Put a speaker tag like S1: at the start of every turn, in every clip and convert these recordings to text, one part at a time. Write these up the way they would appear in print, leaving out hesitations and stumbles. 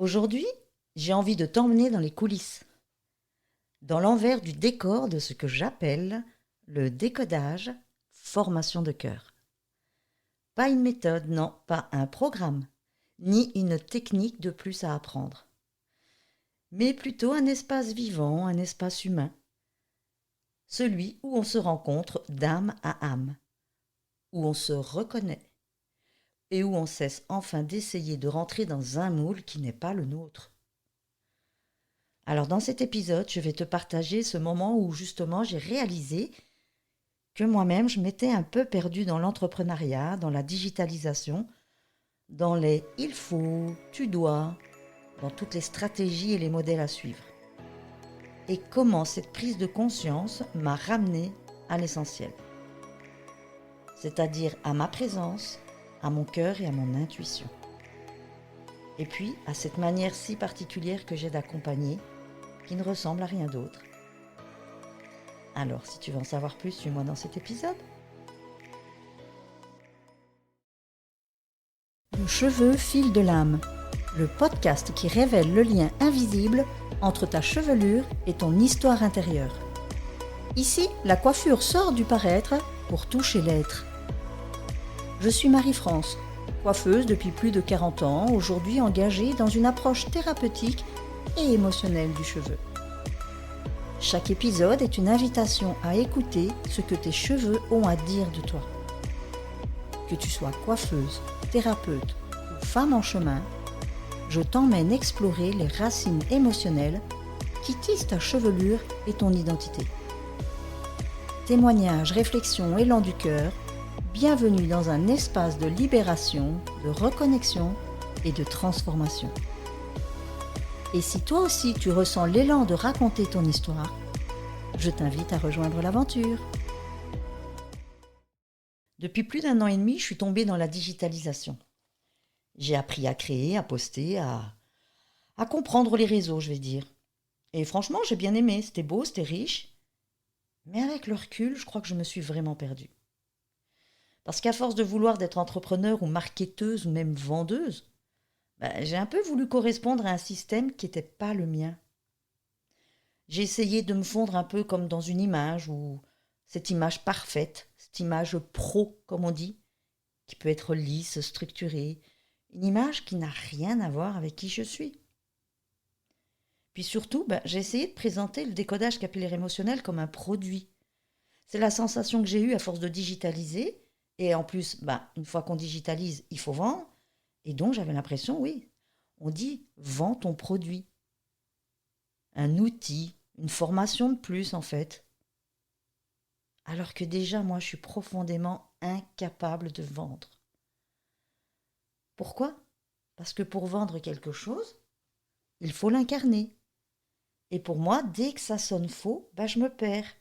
S1: Aujourd'hui, j'ai envie de t'emmener dans les coulisses, dans l'envers du décor de ce que j'appelle le décodage formation de cœur. Pas une méthode, non, pas un programme, ni une technique de plus à apprendre, mais plutôt un espace vivant, un espace humain, celui où on se rencontre d'âme à âme, où on se reconnaît et où on cesse enfin d'essayer de rentrer dans un moule qui n'est pas le nôtre. Alors dans cet épisode, je vais te partager ce moment où justement j'ai réalisé que moi-même je m'étais un peu perdue dans l'entrepreneuriat, dans la digitalisation, dans les il faut, tu dois, dans toutes les stratégies et les modèles à suivre. Et comment cette prise de conscience m'a ramenée à l'essentiel, c'est-à-dire à ma présence, à mon cœur et à mon intuition. Et puis à cette manière si particulière que j'ai d'accompagner, qui ne ressemble à rien d'autre. Alors, si tu veux en savoir plus, suis-moi dans cet épisode. Le cheveu fil de l'âme, le podcast qui révèle le lien invisible entre ta chevelure et ton histoire intérieure. Ici, la coiffure sort du paraître pour toucher l'être. Je suis Marie-France, coiffeuse depuis plus de 40 ans, aujourd'hui engagée dans une approche thérapeutique et émotionnelle du cheveu. Chaque épisode est une invitation à écouter ce que tes cheveux ont à dire de toi. Que tu sois coiffeuse, thérapeute ou femme en chemin, je t'emmène explorer les racines émotionnelles qui tissent ta chevelure et ton identité. Témoignages, réflexions, élan du cœur, bienvenue dans un espace de libération, de reconnexion et de transformation. Et si toi aussi tu ressens l'élan de raconter ton histoire, je t'invite à rejoindre l'aventure. Depuis plus d'1 an et demi, je suis tombée dans la digitalisation. J'ai appris à créer, à poster, à comprendre les réseaux, je vais dire. Et franchement, j'ai bien aimé, c'était beau, c'était riche. Mais avec le recul, je crois que je me suis vraiment perdue. Parce qu'à force de vouloir d'être entrepreneur ou marketeuse ou même vendeuse, j'ai un peu voulu correspondre à un système qui n'était pas le mien. J'ai essayé de me fondre un peu comme dans une image, ou cette image parfaite, cette image pro, comme on dit, qui peut être lisse, structurée, une image qui n'a rien à voir avec qui je suis. Puis surtout, j'ai essayé de présenter le décodage capillaire émotionnel comme un produit. C'est la sensation que j'ai eue à force de digitaliser, et en plus, une fois qu'on digitalise, il faut vendre, et donc j'avais l'impression, oui, on dit « vends ton produit ». Un outil, une formation de plus en fait. Alors que déjà, moi, je suis profondément incapable de vendre. Pourquoi ? Parce que pour vendre quelque chose, il faut l'incarner. Et pour moi, dès que ça sonne faux, je me perds.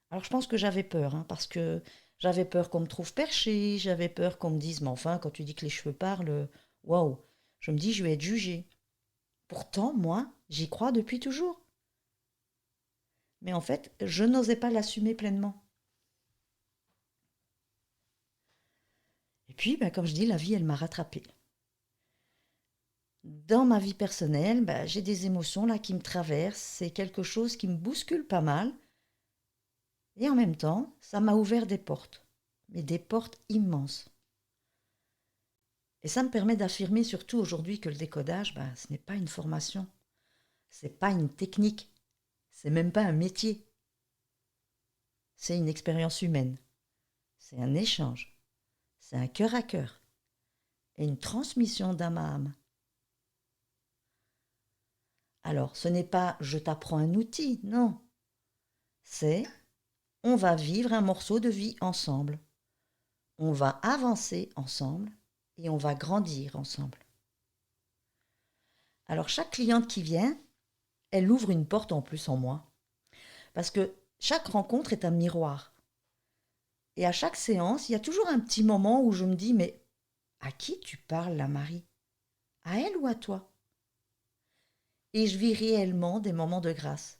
S1: Alors je pense que j'avais peur, parce que j'avais peur qu'on me trouve perché, j'avais peur qu'on me dise « mais enfin, quand tu dis que les cheveux parlent, waouh !» Je me dis « je vais être jugée ». Pourtant, moi, j'y crois depuis toujours. Mais en fait, je n'osais pas l'assumer pleinement. Et puis, comme je dis, la vie, elle m'a rattrapée. Dans ma vie personnelle, j'ai des émotions là qui me traversent, c'est quelque chose qui me bouscule pas mal. Et en même temps, ça m'a ouvert des portes, mais des portes immenses. Et ça me permet d'affirmer surtout aujourd'hui que le décodage, ce n'est pas une formation, c'est pas une technique, c'est même pas un métier. C'est une expérience humaine, c'est un échange, c'est un cœur à cœur et une transmission d'âme à âme. Alors, ce n'est pas « je t'apprends un outil », non. C'est « on va vivre un morceau de vie ensemble. On va avancer ensemble et on va grandir ensemble. » Alors, chaque cliente qui vient, elle ouvre une porte en plus en moi. Parce que chaque rencontre est un miroir. Et à chaque séance, il y a toujours un petit moment où je me dis « mais à qui tu parles là, Marie ? À elle ou à toi ?» Et je vis réellement des moments de grâce.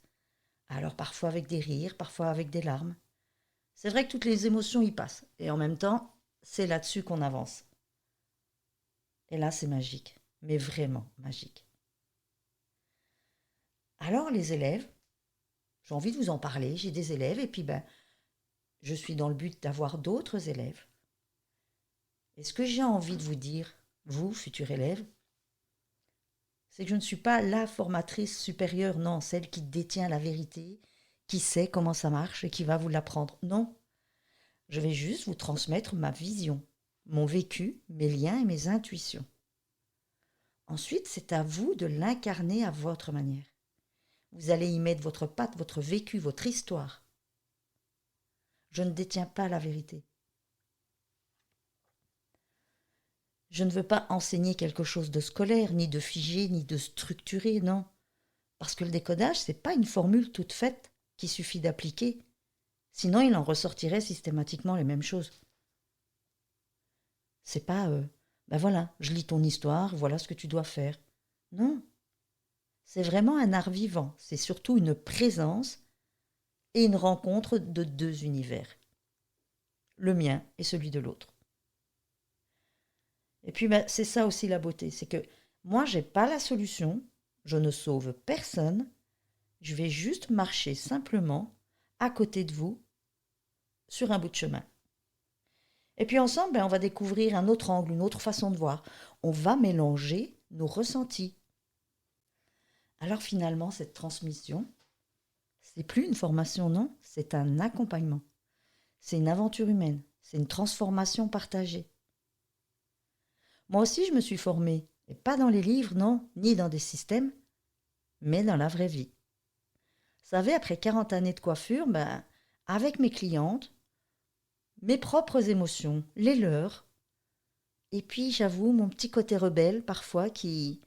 S1: Alors parfois avec des rires, parfois avec des larmes. C'est vrai que toutes les émotions y passent. Et en même temps, c'est là-dessus qu'on avance. Et là, c'est magique. mais vraiment magique. Alors les élèves, j'ai envie de vous en parler, j'ai des élèves et puis je suis dans le but d'avoir d'autres élèves. Et ce que j'ai envie de vous dire, vous, futurs élèves, c'est que je ne suis pas la formatrice supérieure, non, celle qui détient la vérité, qui sait comment ça marche et qui va vous l'apprendre. Non, je vais juste vous transmettre ma vision, mon vécu, mes liens et mes intuitions. Ensuite, c'est à vous de l'incarner à votre manière. Vous allez y mettre votre patte, votre vécu, votre histoire. Je ne détiens pas la vérité. Je ne veux pas enseigner quelque chose de scolaire, ni de figé, ni de structuré, non. Parce que le décodage, c'est pas une formule toute faite qu'il suffit d'appliquer. Sinon, il en ressortirait systématiquement les mêmes choses. C'est pas, voilà, je lis ton histoire, voilà ce que tu dois faire. Non. C'est vraiment un art vivant. C'est surtout une présence et une rencontre de deux univers. Le mien et celui de l'autre. Et puis, c'est ça aussi la beauté. C'est que moi, j'ai pas la solution. Je ne sauve personne. Je vais juste marcher simplement à côté de vous sur un bout de chemin. Et puis ensemble, on va découvrir un autre angle, une autre façon de voir. On va mélanger nos ressentis. Alors finalement, cette transmission, c'est plus une formation, non, c'est un accompagnement. C'est une aventure humaine, c'est une transformation partagée. Moi aussi, je me suis formée, et pas dans les livres, non, ni dans des systèmes, mais dans la vraie vie. Vous savez, après 40 années de coiffure, avec mes clientes, mes propres émotions, les leurs, et puis j'avoue mon petit côté rebelle parfois qui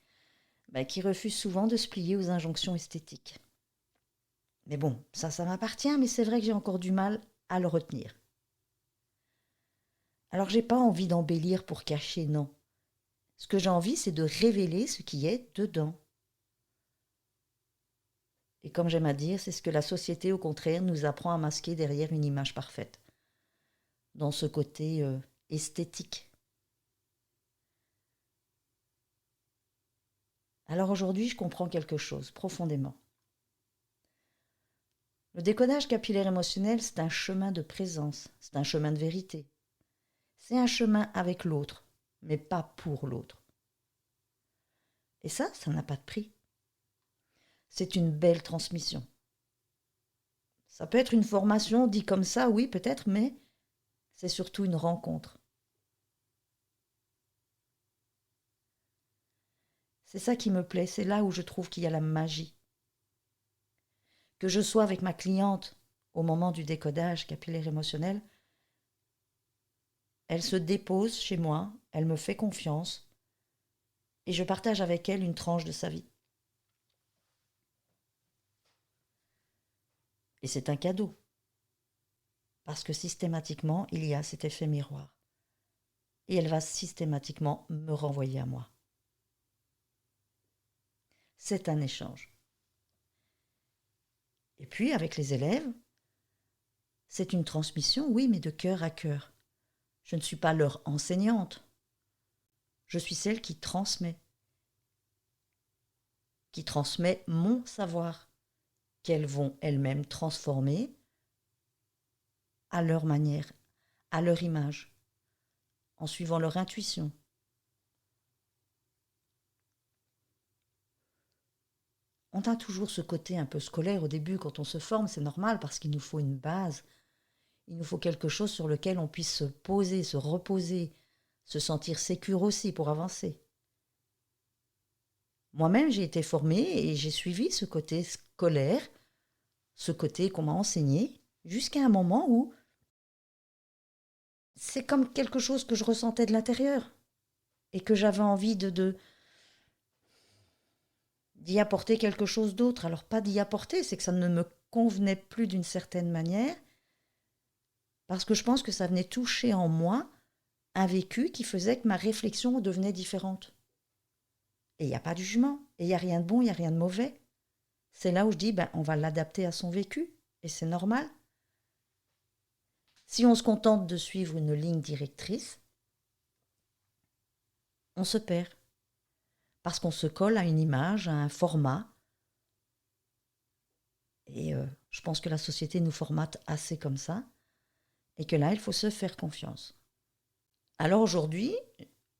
S1: refuse souvent de se plier aux injonctions esthétiques. Mais bon, ça m'appartient, mais c'est vrai que j'ai encore du mal à le retenir. Alors j'ai pas envie d'embellir pour cacher, non. Ce que j'ai envie, c'est de révéler ce qui est dedans. Et comme j'aime à dire, c'est ce que la société, au contraire, nous apprend à masquer derrière une image parfaite. Dans ce côté esthétique. Alors aujourd'hui, je comprends quelque chose profondément. Le décodage capillaire émotionnel, c'est un chemin de présence, c'est un chemin de vérité. C'est un chemin avec l'autre, mais pas pour l'autre. Et ça n'a pas de prix. C'est une belle transmission. Ça peut être une formation, dit comme ça, oui, peut-être, mais c'est surtout une rencontre. C'est ça qui me plaît, c'est là où je trouve qu'il y a la magie. Que je sois avec ma cliente au moment du décodage capillaire émotionnel, elle se dépose chez moi, elle me fait confiance et je partage avec elle une tranche de sa vie. Et c'est un cadeau, parce que systématiquement, il y a cet effet miroir. Et elle va systématiquement me renvoyer à moi. C'est un échange. Et puis, avec les élèves, c'est une transmission, oui, mais de cœur à cœur. Je ne suis pas leur enseignante. Je suis celle qui transmet mon savoir, qu'elles vont elles-mêmes transformer à leur manière, à leur image, en suivant leur intuition. On a toujours ce côté un peu scolaire au début quand on se forme, c'est normal parce qu'il nous faut une base, il nous faut quelque chose sur lequel on puisse se poser, se reposer, se sentir sécure aussi pour avancer. Moi-même, j'ai été formée et j'ai suivi ce côté scolaire, ce côté qu'on m'a enseigné, jusqu'à un moment où c'est comme quelque chose que je ressentais de l'intérieur et que j'avais envie d'y apporter quelque chose d'autre. Alors pas d'y apporter, c'est que ça ne me convenait plus d'une certaine manière, parce que je pense que ça venait toucher en moi un vécu qui faisait que ma réflexion devenait différente. Et il n'y a pas de jugement, et il n'y a rien de bon, il n'y a rien de mauvais. C'est là où je dis, on va l'adapter à son vécu, et c'est normal. Si on se contente de suivre une ligne directrice, on se perd. parce qu'on se colle à une image, à un format. Et je pense que la société nous formate assez comme ça, et que là, il faut se faire confiance. Alors aujourd'hui,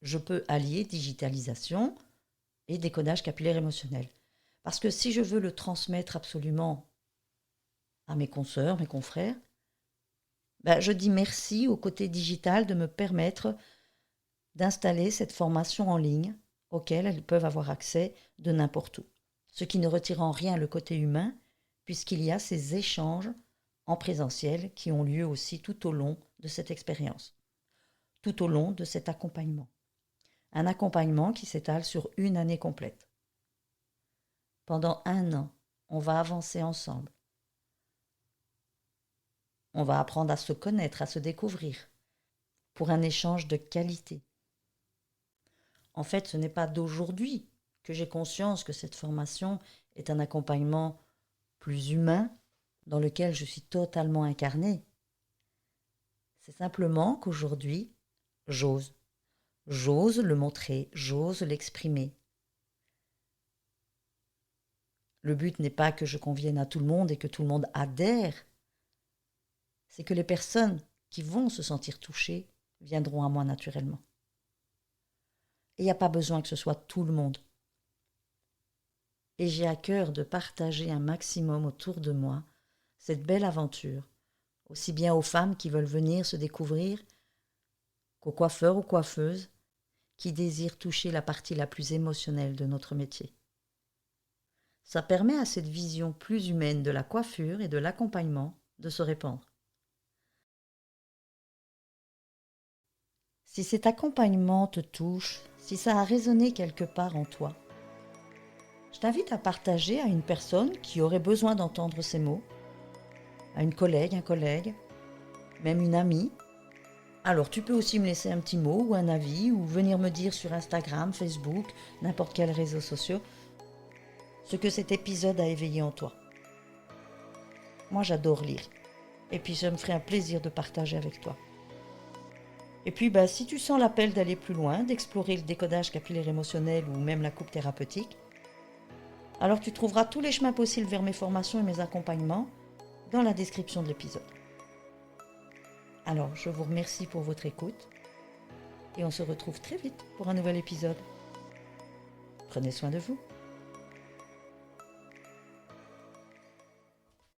S1: je peux allier digitalisation et décodage capillaire émotionnel. Parce que si je veux le transmettre absolument à mes consoeurs, mes confrères, je dis merci au côté digital de me permettre d'installer cette formation en ligne auquel elles peuvent avoir accès de n'importe où. Ce qui ne retire en rien le côté humain, puisqu'il y a ces échanges en présentiel qui ont lieu aussi tout au long de cette expérience, tout au long de cet accompagnement. Un accompagnement qui s'étale sur une année complète. Pendant 1 an, on va avancer ensemble. On va apprendre à se connaître, à se découvrir, pour un échange de qualité. En fait, ce n'est pas d'aujourd'hui que j'ai conscience que cette formation est un accompagnement plus humain, dans lequel je suis totalement incarnée. C'est simplement qu'aujourd'hui, j'ose. J'ose le montrer, j'ose l'exprimer. Le but n'est pas que je convienne à tout le monde et que tout le monde adhère. C'est que les personnes qui vont se sentir touchées viendront à moi naturellement. Et il n'y a pas besoin que ce soit tout le monde. Et j'ai à cœur de partager un maximum autour de moi cette belle aventure, aussi bien aux femmes qui veulent venir se découvrir qu'aux coiffeurs ou coiffeuses qui désirent toucher la partie la plus émotionnelle de notre métier. Ça permet à cette vision plus humaine de la coiffure et de l'accompagnement de se répandre. Si cet accompagnement te touche, si ça a résonné quelque part en toi, je t'invite à partager à une personne qui aurait besoin d'entendre ces mots, à une collègue, un collègue, même une amie. Alors tu peux aussi me laisser un petit mot ou un avis ou venir me dire sur Instagram, Facebook, n'importe quel réseau social, ce que cet épisode a éveillé en toi. Moi j'adore lire et puis ça me ferait un plaisir de partager avec toi. Et puis si tu sens l'appel d'aller plus loin, d'explorer le décodage capillaire émotionnel ou même la coupe thérapeutique, alors tu trouveras tous les chemins possibles vers mes formations et mes accompagnements dans la description de l'épisode. Alors je vous remercie pour votre écoute et on se retrouve très vite pour un nouvel épisode. Prenez soin de vous.